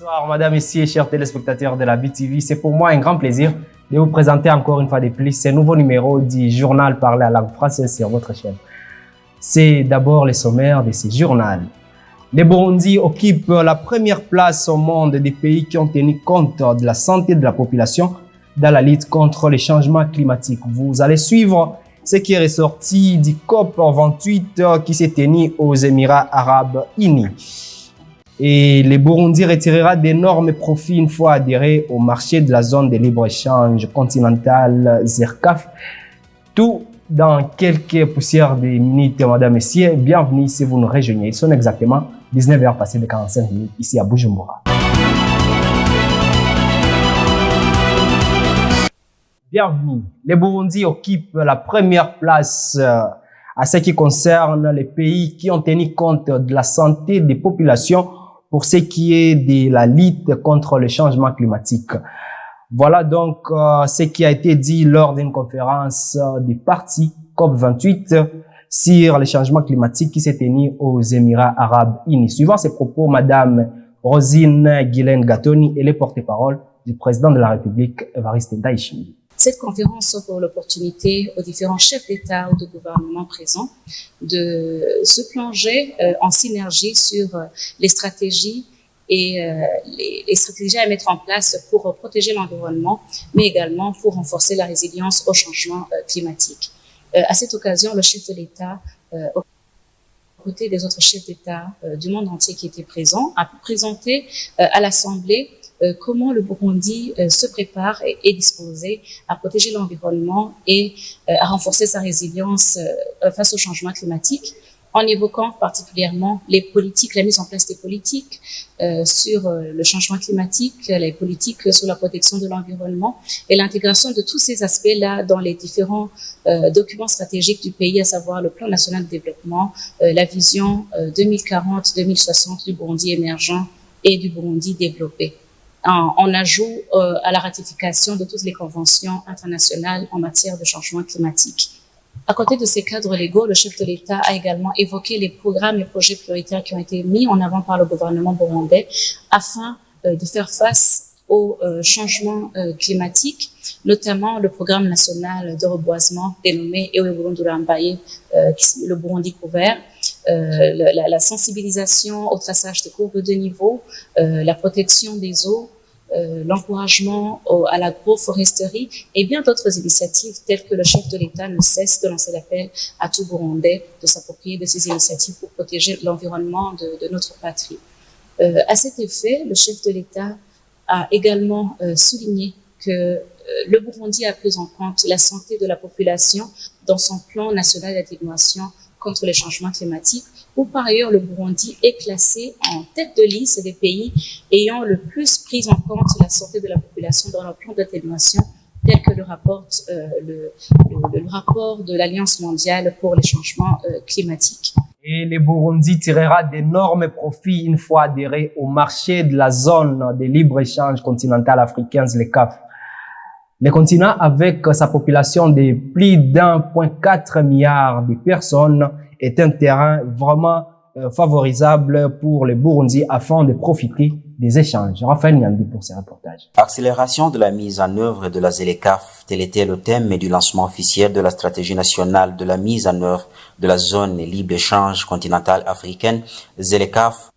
Bonsoir, madame, messieurs, chers téléspectateurs de la BTV. C'est pour moi un grand plaisir de vous présenter encore une fois de plus ce nouveau numéro du journal parlé à la langue française sur votre chaîne. C'est d'abord le sommaire de ce journal. Le Burundi occupe la première place au monde des pays qui ont tenu compte de la santé de la population dans la lutte contre les changements climatiques. Vous allez suivre ce qui est ressorti du COP28 qui s'est tenu aux Émirats Arabes Unis. Et le Burundi retirera d'énormes profits une fois adhéré au marché de la zone de libre-échange continentale ZERCAF. Tout dans quelques poussières de minutes, madame, messieurs. Bienvenue si vous nous rejoignez. Ils sont exactement 19h passées de 45 minutes ici à Bujumbura. Bienvenue. Le Burundi occupe la première place à ce qui concerne les pays qui ont tenu compte de la santé des populations pour ce qui est de la lutte contre le changement climatique. Voilà donc ce qui a été dit lors d'une conférence du parti COP28 sur le changement climatique qui s'est tenue aux Émirats Arabes Unis. Suivant ces propos, madame Rosine Guilaine Gatoni, elle est porte-parole du président de la République, Evariste Ndayishimiye. Cette conférence offre l'opportunité aux différents chefs d'État ou de gouvernement présents de se plonger en synergie sur les stratégies et les stratégies à mettre en place pour protéger l'environnement, mais également pour renforcer la résilience au changement climatique. À cette occasion, le chef de l'État, aux côtés des autres chefs d'État du monde entier qui étaient présents, a présenté à l'Assemblée comment le Burundi se prépare et est disposé à protéger l'environnement et à renforcer sa résilience face au changement climatique, en évoquant particulièrement les politiques, la mise en place des politiques sur le changement climatique, les politiques sur la protection de l'environnement et l'intégration de tous ces aspects-là dans les différents documents stratégiques du pays, à savoir le plan national de développement, la vision 2040-2060 du Burundi émergent et du Burundi développé, en ajout à la ratification de toutes les conventions internationales en matière de changement climatique. À côté de ces cadres légaux, le chef de l'État a également évoqué les programmes et projets prioritaires qui ont été mis en avant par le gouvernement burundais afin de faire face au changement climatique, notamment le programme national de reboisement dénommé Ewe Burundi Urambaye, le Burundi couvert, la sensibilisation au traçage des courbes de niveau, la protection des eaux, l'encouragement à l'agroforesterie et bien d'autres initiatives telles que le chef de l'État ne cesse de lancer l'appel à tout Burundais de s'approprier de ces initiatives pour protéger l'environnement de notre patrie. À cet effet, le chef de l'État a également souligné que le Burundi a pris en compte la santé de la population dans son plan national d'atténuation contre les changements climatiques, où par ailleurs le Burundi est classé en tête de liste des pays ayant le plus pris en compte la santé de la population dans leur plan d'atténuation, tel que le rapporte le rapport de l'Alliance mondiale pour les changements climatiques. Et le Burundi tirera d'énormes profits une fois adhéré au marché de la zone de libre-échange continentale africaine, le CAF. Le continent, avec sa population de plus d'1,4 milliard de personnes, est un terrain vraiment favorisable pour le Burundi afin de profiter des échanges. Raphaël Nyandi pour ce reportage. Accélération de la mise en œuvre de la ZLECAf, tel était le thème du lancement officiel de la stratégie nationale de la mise en œuvre de la zone libre-échange continentale africaine, ZLECAf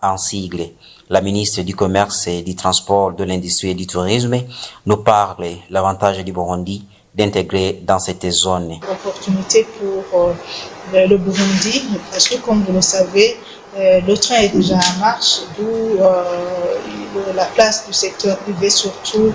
en sigle. La ministre du Commerce et du Transport, de l'Industrie et du Tourisme nous parle l'avantage du Burundi d'intégrer dans cette zone. Opportunité pour le Burundi, parce que comme vous le savez, le train est déjà en marche, d'où la place du secteur privé, surtout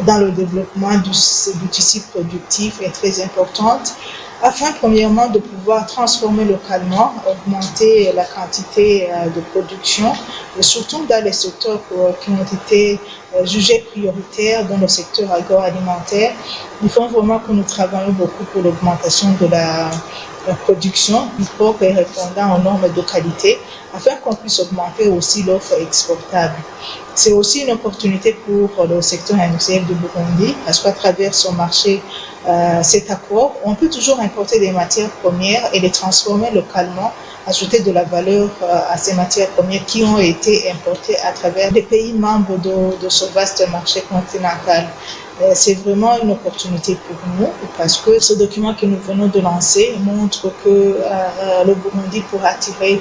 dans le développement du tissu productif, est très importante, afin premièrement de pouvoir transformer localement, augmenter la quantité de production, et surtout dans les secteurs qui ont été jugés prioritaires dans le secteur agroalimentaire. Il faut vraiment que nous travaillons beaucoup pour l'augmentation de la production propre et répondant aux normes de qualité, afin qu'on puisse augmenter aussi l'offre exportable. C'est aussi une opportunité pour le secteur industriel du Burundi, parce qu'à travers son marché cet accord, on peut toujours importer des matières premières et les transformer localement, ajouter de la valeur à ces matières premières qui ont été importées à travers les pays membres de ce vaste marché continental. C'est vraiment une opportunité pour nous parce que ce document que nous venons de lancer montre que le Burundi pourra tirer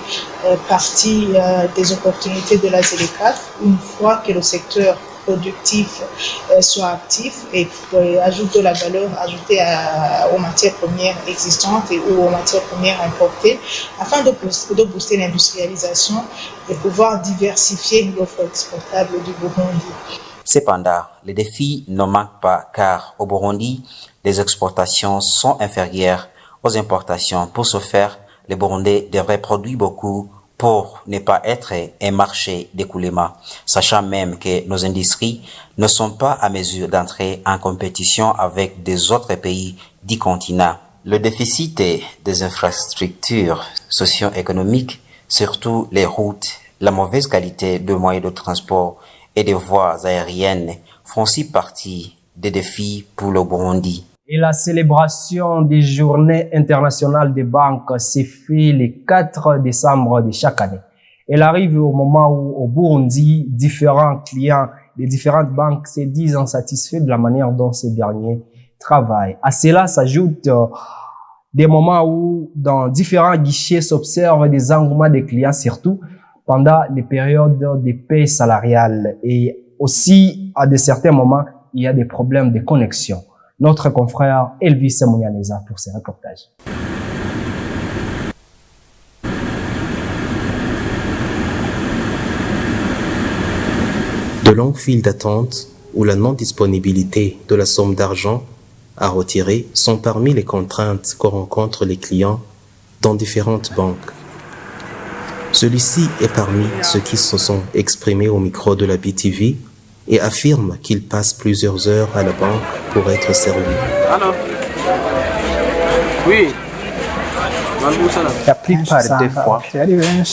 parti des opportunités de la ZLECAf une fois que le secteur productif soit actif et ajoute de la valeur ajoutée aux matières premières existantes ou aux matières premières importées afin de booster l'industrialisation et pouvoir diversifier l'offre exportable du Burundi. Cependant, les défis ne manquent pas car au Burundi, les exportations sont inférieures aux importations. Pour ce faire, les Burundais devraient produire beaucoup pour ne pas être un marché d'écoulement, sachant même que nos industries ne sont pas à mesure d'entrer en compétition avec des autres pays du continent. Le déficit des infrastructures socio-économiques, surtout les routes, la mauvaise qualité de moyens de transport et des voies aériennes font aussi partie des défis pour le Burundi. Et la célébration des Journées internationales des banques s'est faite le 4 décembre de chaque année. Elle arrive au moment où au Burundi, différents clients des différentes banques se disent insatisfaits de la manière dont ces derniers travaillent. À cela s'ajoutent des moments où dans différents guichets s'observent des engouements des clients, surtout pendant les périodes de paie salariale. Et aussi, à de certains moments, il y a des problèmes de connexion. Notre confrère Elvis Mounianeza pour ses reportages. De longues files d'attente ou la non-disponibilité de la somme d'argent à retirer sont parmi les contraintes que rencontrent les clients dans différentes banques. Celui-ci est parmi ceux qui se sont exprimés au micro de la BTV et affirme qu'il passe plusieurs heures à la banque pour être servi. Alors, oui. La plupart des fois,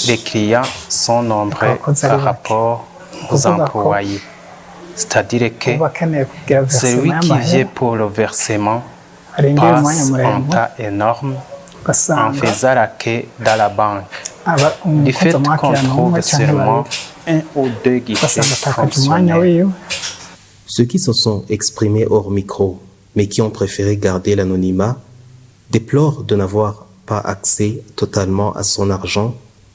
les clients sont nombreux par rapport aux employés. C'est-à-dire que celui qui vient pour le versement passe un temps énorme en faisant la queue dans la banque. Du fait qu'on trouve seulement un ou deux guichets fonctionnels. Ceux qui se sont exprimés hors micro, mais qui ont préféré garder l'anonymat, déplorent de n'avoir pas accès totalement à son argent,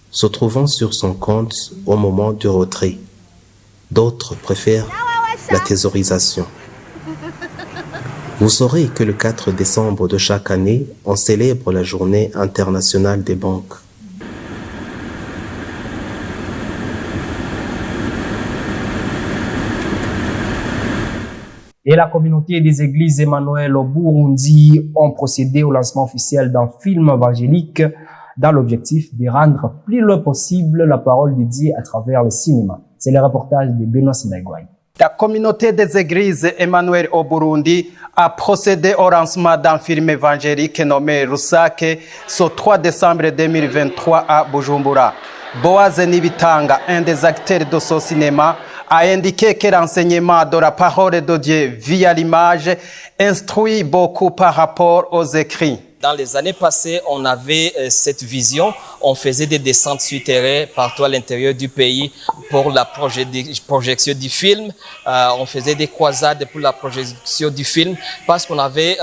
se trouvant sur son compte au moment du retrait. D'autres préfèrent la thésaurisation. Vous saurez que le 4 décembre de chaque année, on célèbre la Journée internationale des banques. Et la communauté des églises Emmanuel au Burundi ont procédé au lancement officiel d'un film évangélique dans l'objectif de rendre plus le possible la parole de Dieu à travers le cinéma. C'est le reportage de Benoît Sinaïgouaï. La communauté des églises Emmanuel au Burundi a procédé au lancement d'un film évangélique nommé Rusake ce 3 décembre 2023 à Bujumbura. Boaz Nibitanga, un des acteurs de ce cinéma, a indiqué que l'enseignement de la parole de Dieu via l'image instruit beaucoup par rapport aux écrits. Dans les années passées, on avait cette vision. On faisait des descentes sur terrain partout à l'intérieur du pays pour la projection du film. On faisait des croisades pour la projection du film parce qu'on avait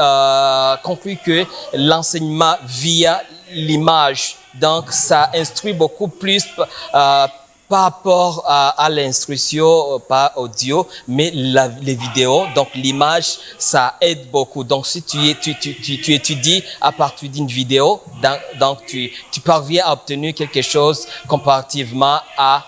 compris que l'enseignement via l'image, donc ça instruit beaucoup plus par rapport à l'instruction, pas audio, mais les vidéos, donc l'image, ça aide beaucoup. Donc si tu étudies à partir d'une vidéo, donc tu parviens à obtenir quelque chose comparativement à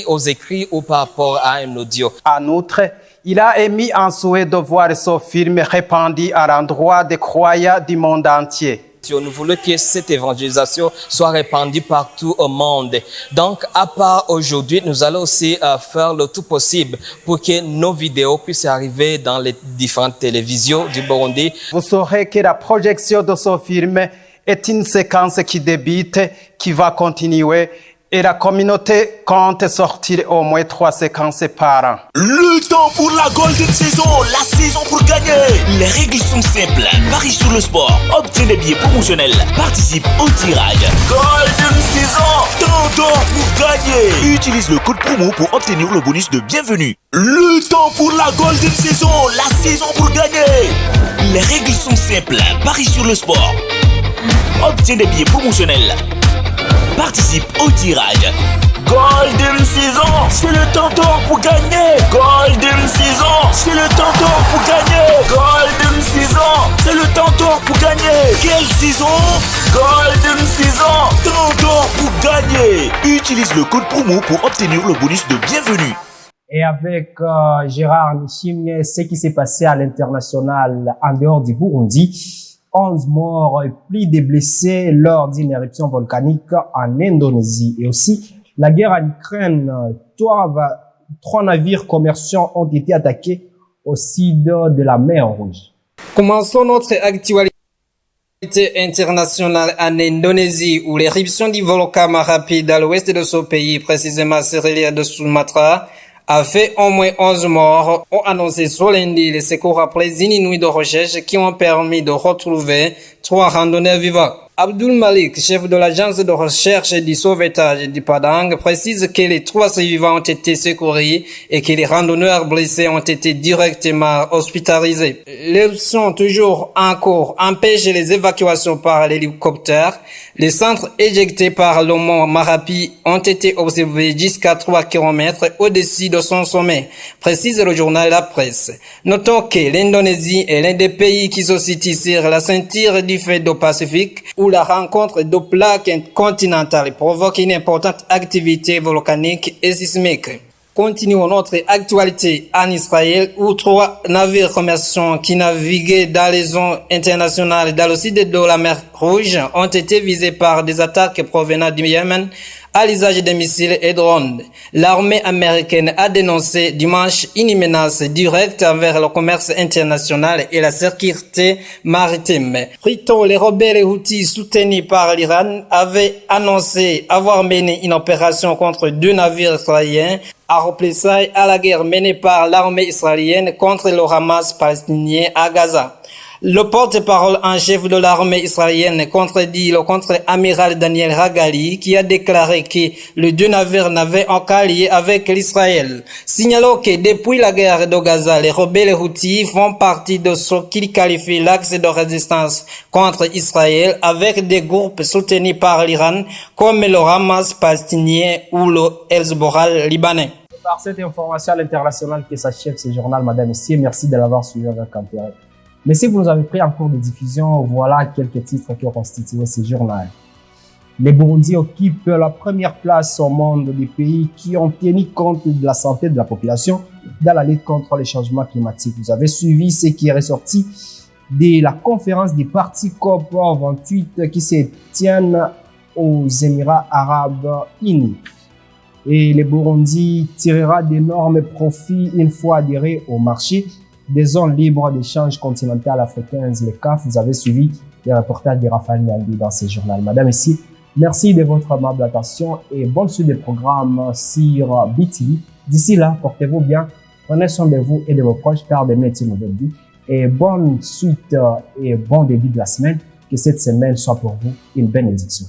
aux écrits ou par rapport à un audio. En outre, il a émis un souhait de voir ce film répandu à l'endroit des croyants du monde entier. Nous voulons que cette évangélisation soit répandue partout au monde. Donc, à part aujourd'hui, nous allons aussi faire le tout possible pour que nos vidéos puissent arriver dans les différentes télévisions du Burundi. Vous saurez que la projection de ce film est une séquence qui débute, qui va continuer et la communauté compte sortir au moins 3 séquences par an. Le temps pour la Golden Saison, la saison pour gagner. Les règles sont simples. Parie sur le sport, obtiens des billets promotionnels, participe au tirage. Golden Saison, temps d'or pour gagner. Utilise le code promo pour obtenir le bonus de bienvenue. Le temps pour la Golden Saison, la saison pour gagner. Les règles sont simples. Parie sur le sport, obtiens des billets promotionnels, participe au tirage. Golden Saison, c'est le temps d'or pour gagner. Golden Saison, c'est le temps d'or pour gagner. Golden Saison, c'est le temps d'or pour gagner. Quelle saison? Golden Saison, temps d'or pour gagner. Utilise le code promo pour obtenir le bonus de bienvenue. Et avec Gérard Nishimye, ce qui s'est passé à l'international en dehors du Burundi, 11 morts et plus de blessés lors d'une éruption volcanique en Indonésie. Et aussi, la guerre en Ukraine, 3 navires commerciaux ont été attaqués au sud de la mer Rouge. Commençons notre actualité internationale en Indonésie, où l'éruption du volcan Marapi à l'ouest de ce pays, précisément sur l'île de Sumatra, a fait au moins 11 morts, ont annoncé ce lundi les secours après une nuit de recherche qui ont permis de retrouver 3 randonneurs vivants. Abdul Malik, chef de l'agence de recherche et du sauvetage du Padang, précise que les 3 survivants ont été secourus et que les randonneurs blessés ont été directement hospitalisés. L'éruption toujours en cours empêche les évacuations par l'hélicoptère. Les centres éjectés par le mont Marapi ont été observés jusqu'à 3 km au-dessus de son sommet, précise le journal La Presse. Notons que l'Indonésie est l'un des pays qui se situe sur la ceinture du fait Pacifique, où la rencontre de plaques continentales provoque une importante activité volcanique et sismique. Continuons notre actualité en Israël, où 3 navires commerciaux qui naviguaient dans les zones internationales dans le sud de la mer Rouge ont été visés par des attaques provenant du Yémen à l'usage des missiles et drones. L'armée américaine a dénoncé dimanche une menace directe envers le commerce international et la sécurité maritime. Plutôt, les rebelles Houthis soutenus par l'Iran avaient annoncé avoir mené une opération contre 2 navires israéliens à représailles à la guerre menée par l'armée israélienne contre le Hamas palestinien à Gaza. Le porte-parole en chef de l'armée israélienne contredit le contre-amiral Daniel Hagali qui a déclaré que les 2 navires n'avaient aucun lien avec l'Israël. Signalons que depuis la guerre de Gaza, les rebelles Houthis font partie de ce qu'ils qualifient l'axe de résistance contre Israël avec des groupes soutenus par l'Iran comme le Hamas palestinien ou le Hezbollah libanais. Par cette information à l'international que s'achève ce journal, Madame Essier, merci de l'avoir suivi avec intérêt. Mais si vous nous avez pris en cours de diffusion, voilà quelques titres qui ont constitué ce journal. Les Burundis occupent la première place au monde des pays qui ont tenu compte de la santé de la population dans la lutte contre les changements climatiques. Vous avez suivi ce qui est ressorti de la conférence des partis COP28 qui se tiennent aux Émirats Arabes Unis. Et les Burundi tirera d'énormes profits une fois adhérés au marché des zones libres d'échange continental africaines, les CAF. Vous avez suivi les reportages de Raphaël Nandi dans ce journal. Madame ici, merci de votre amable attention et bonne suite des programmes sur BTV. D'ici là, portez-vous bien, prenez soin de vous et de vos proches car demain est une nouvelle vie. Et bonne suite et bon début de la semaine. Que cette semaine soit pour vous une bénédiction.